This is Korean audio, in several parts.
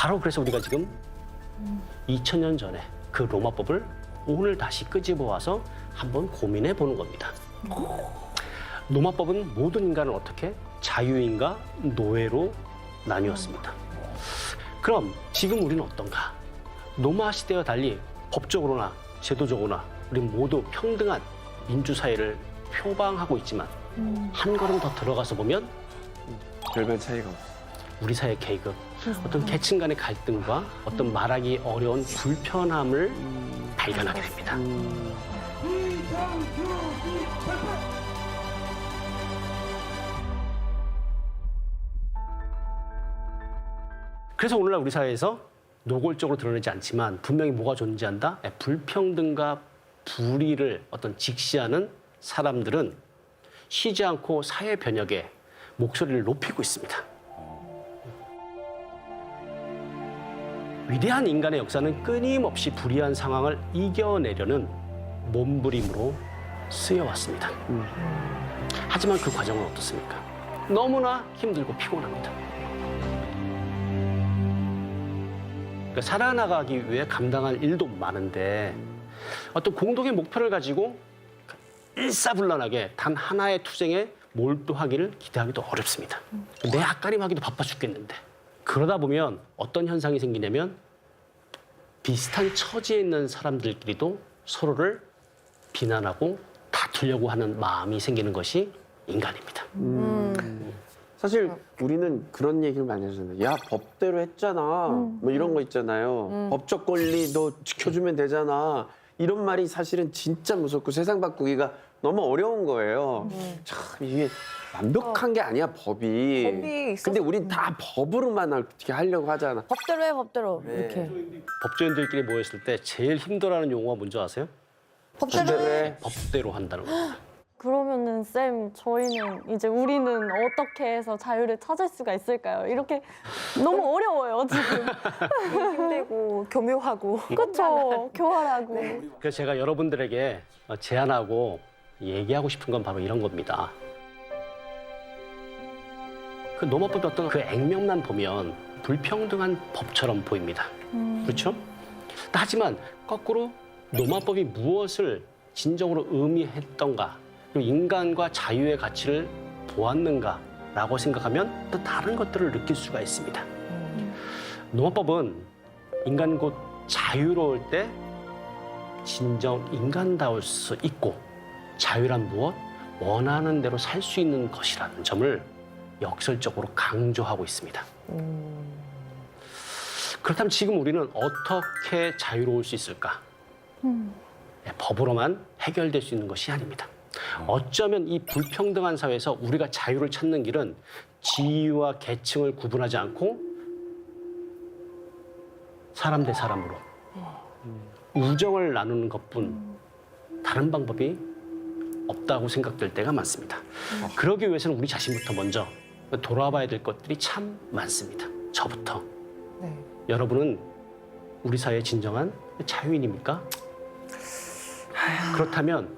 바로 그래서 우리가 지금 2000년 전에 그 로마법을 오늘 다시 끄집어 와서 한번 고민해 보는 겁니다. 로마법은 모든 인간을 어떻게 자유인과 노예로 나뉘었습니다. 그럼 지금 우리는 어떤가? 로마 시대와 달리 법적으로나 제도적으로나 우리 모두 평등한 민주사회를 표방하고 있지만 한 걸음 더 들어가서 보면 별별 차이가 없어. 우리 사회 계급, 어떤 계층 간의 갈등과 어떤 말하기 어려운 불편함을 발견하게 됩니다. 그래서 오늘날 우리 사회에서 노골적으로 드러내지 않지만 분명히 뭐가 존재한다? 불평등과 불의를 어떤 직시하는 사람들은 쉬지 않고 사회 변혁에 목소리를 높이고 있습니다. 위대한 인간의 역사는 끊임없이 불의한 상황을 이겨내려는 몸부림으로 쓰여왔습니다. 하지만 그 과정은 어떻습니까? 너무나 힘들고 피곤합니다. 그러니까 살아나가기 위해 감당할 일도 많은데 어떤 공동의 목표를 가지고 일사불란하게 단 하나의 투쟁에 몰두하기를 기대하기도 어렵습니다. 내 앞가림하기도 바빠 죽겠는데 그러다 보면 어떤 현상이 생기냐면 비슷한 처지에 있는 사람들끼리도 서로를 비난하고 다투려고 하는 마음이 생기는 것이 인간입니다. 사실 우리는 그런 얘기를 많이 하잖아요. 야, 법대로 했잖아. 뭐 이런 거 있잖아요. 법적 권리 너 지켜주면 되잖아. 이런 말이 사실은 진짜 무섭고 세상 바꾸기가 너무 어려운 거예요. 참 이게 완벽한 게 아니야, 법이. 법이 있어서. 근데 우린 다 법으로만 어떻게 하려고 하잖아. 법대로 해, 법대로. 네. 이렇게. 법조인들끼리 모였을 때 제일 힘들어하는 용어가 뭔지 아세요? 법대로 해. 법대로 한다는 겁니다. 그러면은 쌤, 저희는 이제 우리는 어떻게 해서 자유를 찾을 수가 있을까요? 이렇게 너무 어려워요, 지금. 힘들고 교묘하고. 그렇죠. 교활하고. 그래서 제가 여러분들에게 제안하고 얘기하고 싶은 건 바로 이런 겁니다. 그 로마법의 어떤 그 액면만 보면 불평등한 법처럼 보입니다. 그렇죠? 하지만 거꾸로 로마법이 무엇을 진정으로 의미했던가, 그리고 인간과 자유의 가치를 보았는가라고 생각하면 또 다른 것들을 느낄 수가 있습니다. 로마법은 인간 곧 자유로울 때 진정 인간다울 수 있고 자유란 무엇? 원하는 대로 살 수 있는 것이라는 점을 역설적으로 강조하고 있습니다. 그렇다면 지금 우리는 어떻게 자유로울 수 있을까? 법으로만 해결될 수 있는 것이 아닙니다. 어쩌면 이 불평등한 사회에서 우리가 자유를 찾는 길은 지위와 계층을 구분하지 않고 사람 대 사람으로 우정을 나누는 것뿐 다른 방법이 없다고 생각될 때가 많습니다. 그러기 위해서는 우리 자신부터 먼저 돌아봐야 될 것들이 참 많습니다. 저부터. 네. 여러분은 우리 사회의 진정한 자유인입니까? 그렇다면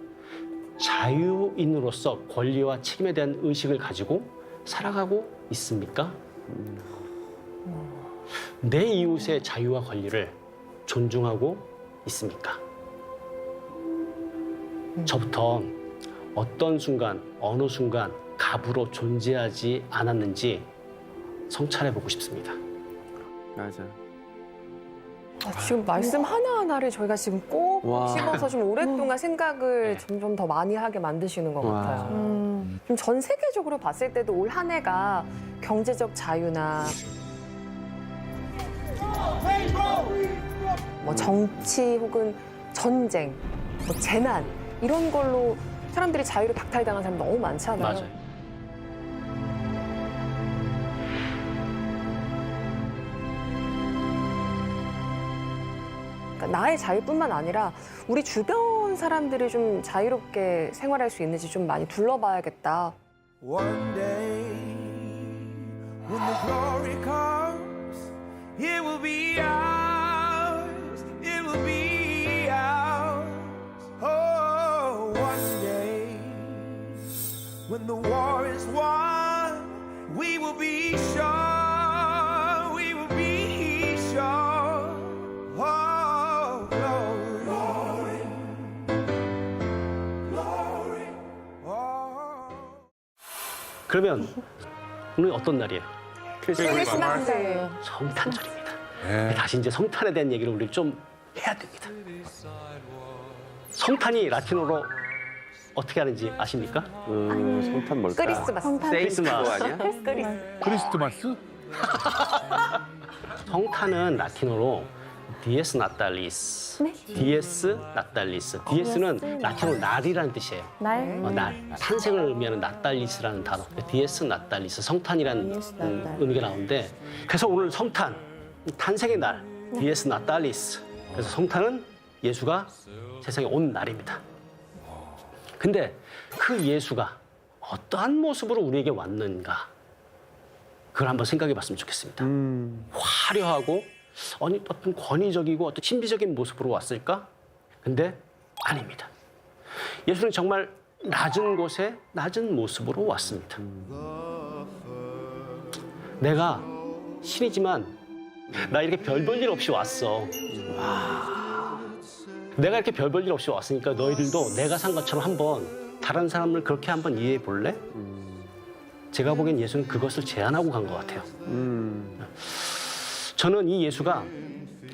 자유인으로서 권리와 책임에 대한 의식을 가지고 살아가고 있습니까? 내 이웃의 자유와 권리를 존중하고 있습니까? 저부터 어떤 순간, 어느 순간 갑으로 존재하지 않았는지 성찰해보고 싶습니다. 맞아. 지금 말씀 하나하나를 저희가 지금 꼭 와. 씹어서 좀 오랫동안 생각을 점점 더 많이 하게 만드시는 것 와. 같아요. 좀 전 세계적으로 봤을 때도 올 한 해가 경제적 자유나 뭐 정치 혹은 전쟁, 뭐 재난 이런 걸로 사람들이 자유를 박탈당한 사람 너무 많잖아요. 맞아요. 그러니까 나의 자유뿐만 아니라 우리 주변 사람들이 좀 자유롭게 생활할 수 있는지 좀 많이 둘러봐야겠다. One day, when the glory comes, it will be ours. It will be ours. Oh, one day, when the war is won, we will be sure. We will be 그러면 오늘 어떤 날이에요? 크리스마스. 성탄절입니다. 네. 다시 이제 성탄에 대한 얘기를 우리 좀 해야 됩니다. 성탄이 라틴어로 어떻게 하는지 아십니까? 성탄 뭘까? 크리스마스. 세인트 그거 크리스마스. 아니야? 크리스마스? 성탄은 라틴어로 디에스 나탈리스. 디에스 나탈리스. 디에스는 라틴어로 날이라는 뜻이에요. 날? 날. 탄생을 의미하는 나탈리스라는 단어. 디에스 나탈리스. 성탄이라는 디에스 나탈리스. 의미가 나오는데 그래서 오늘 성탄, 탄생의 날, 디에스 나탈리스. 그래서 성탄은 예수가 세상에 온 날입니다. 근데 그 예수가 어떠한 모습으로 우리에게 왔는가? 그걸 한번 생각해 봤으면 좋겠습니다. 화려하고 어떤 권위적이고 어떤 신비적인 모습으로 왔을까? 근데 아닙니다. 예수는 정말 낮은 곳에 낮은 모습으로 왔습니다. 내가 신이지만 나 이렇게 별 볼 일 없이 왔어. 내가 이렇게 별 볼 일 없이 왔으니까 너희들도 내가 산 것처럼 한번 다른 사람을 그렇게 한번 이해해 볼래? 제가 보기엔 예수는 그것을 제안하고 간 것 같아요. 저는 이 예수가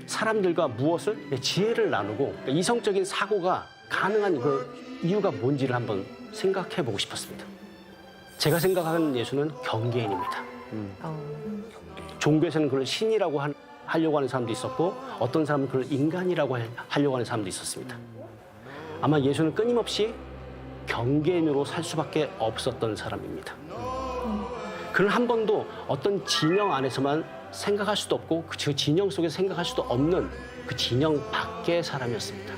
사람들과 무엇을 지혜를 나누고 이성적인 사고가 가능한 그 이유가 뭔지를 한번 생각해 보고 싶었습니다. 제가 생각하는 예수는 경계인입니다. 종교에서는 그걸 신이라고 하려고 하는 사람도 있었고 어떤 사람은 그걸 인간이라고 하려고 하는 사람도 있었습니다. 아마 예수는 끊임없이 경계인으로 살 수밖에 없었던 사람입니다. 그는 한 번도 어떤 진영 안에서만 생각할 수도 없고 그 진영 속에서 생각할 수도 없는 그 진영 밖의 사람이었습니다.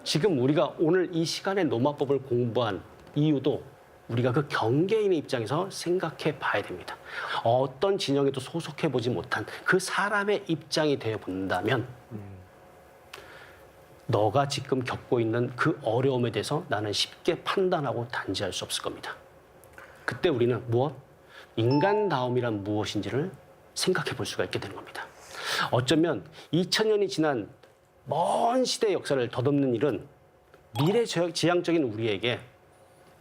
지금 우리가 오늘 이 시간에 로마법을 공부한 이유도 우리가 그 경계인의 입장에서 생각해 봐야 됩니다. 어떤 진영에도 소속해 보지 못한 그 사람의 입장이 되어 본다면 너가 지금 겪고 있는 그 어려움에 대해서 나는 쉽게 판단하고 단지할 수 없을 겁니다. 그때 우리는 무엇? 인간다움이란 무엇인지를 생각해 볼 수가 있게 되는 겁니다. 어쩌면 2000년이 지난 먼 시대의 역사를 덧없는 일은 미래지향적인 우리에게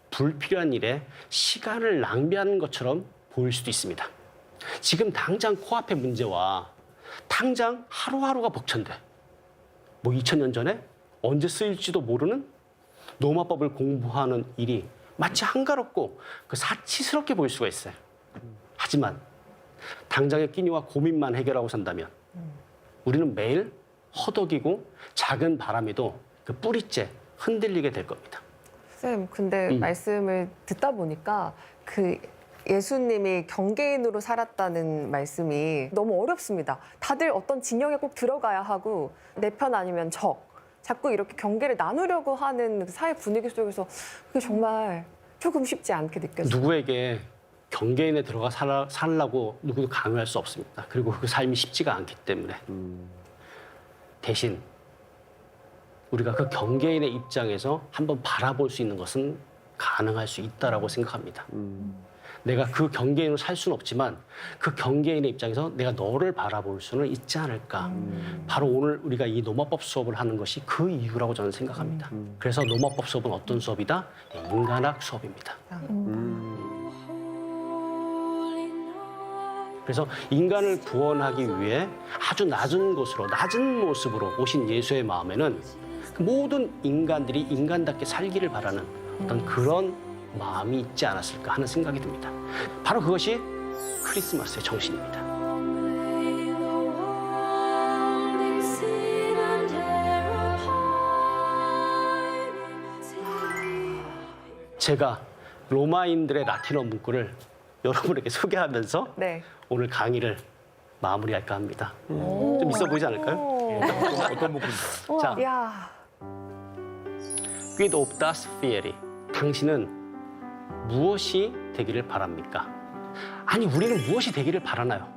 불필요한 일에 시간을 낭비하는 것처럼 보일 수도 있습니다. 지금 당장 코앞의 문제와 당장 하루하루가 벅찬데 뭐 2000년 전에 언제 쓰일지도 모르는 로마법을 공부하는 일이 마치 한가롭고 그 사치스럽게 보일 수가 있어요. 하지만 당장의 끼니와 고민만 해결하고 산다면 우리는 매일 허덕이고 작은 바람에도 그 뿌리째 흔들리게 될 겁니다. 쌤, 근데 말씀을 듣다 보니까 그 예수님이 경계인으로 살았다는 말씀이 너무 어렵습니다. 다들 어떤 진영에 꼭 들어가야 하고 내 편 아니면 적. 자꾸 이렇게 경계를 나누려고 하는 그 사회 분위기 속에서 그게 정말 조금 쉽지 않게 느껴져요. 누구에게 경계인에 들어가 살라고 누구도 강요할 수 없습니다. 그리고 그 삶이 쉽지가 않기 때문에 대신 우리가 그 경계인의 입장에서 한번 바라볼 수 있는 것은 가능할 수 있다라고 생각합니다. 내가 그 경계인으로 살 수는 없지만 그 경계인의 입장에서 내가 너를 바라볼 수는 있지 않을까. 바로 오늘 우리가 이 로마법 수업을 하는 것이 그 이유라고 저는 생각합니다. 그래서 로마법 수업은 어떤 수업이다? 인간학 수업입니다. 그래서 인간을 구원하기 위해 아주 낮은 곳으로, 낮은 모습으로 오신 예수의 마음에는 그 모든 인간들이 인간답게 살기를 바라는 어떤 그런 마음이 있지 않았을까 하는 생각이 듭니다. 바로 그것이 크리스마스의 정신입니다. 제가 로마인들의 라틴어 문구를 여러분에게 소개하면서 네. 오늘 강의를 마무리할까 합니다. 좀 있어 보이지 않을까요? 어떤 부분인가요? 자, 야, quid optas fieri. 당신은 무엇이 되기를 바랍니까? 아니, 우리는 무엇이 되기를 바라나요?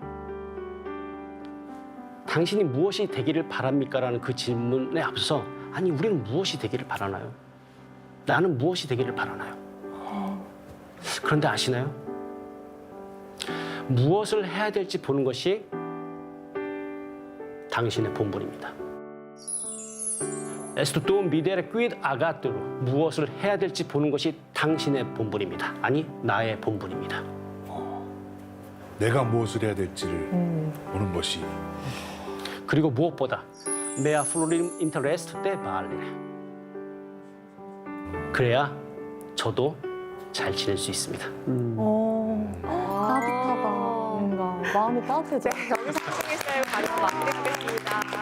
당신이 무엇이 되기를 바랍니까? 라는 그 질문에 앞서서 아니, 우리는 무엇이 되기를 바라나요? 나는 무엇이 되기를 바라나요? 그런데 아시나요? 무엇을 해야 될지 보는 것이 당신의 본분입니다. 에스투 미데레 퀴드 아가트로 무엇을 해야 될지 보는 것이 당신의 본분입니다. 아니 나의 본분입니다. 내가 무엇을 해야 될지를 보는 것이. 그리고 무엇보다 메아 플로림 인터레스트 때 발레. 그래야 저도 잘 지낼 수 있습니다. 따뜻하다. 뭔가 마음이 따뜻해져. 네, 여기서 쌤 말씀 마무리하겠습니다.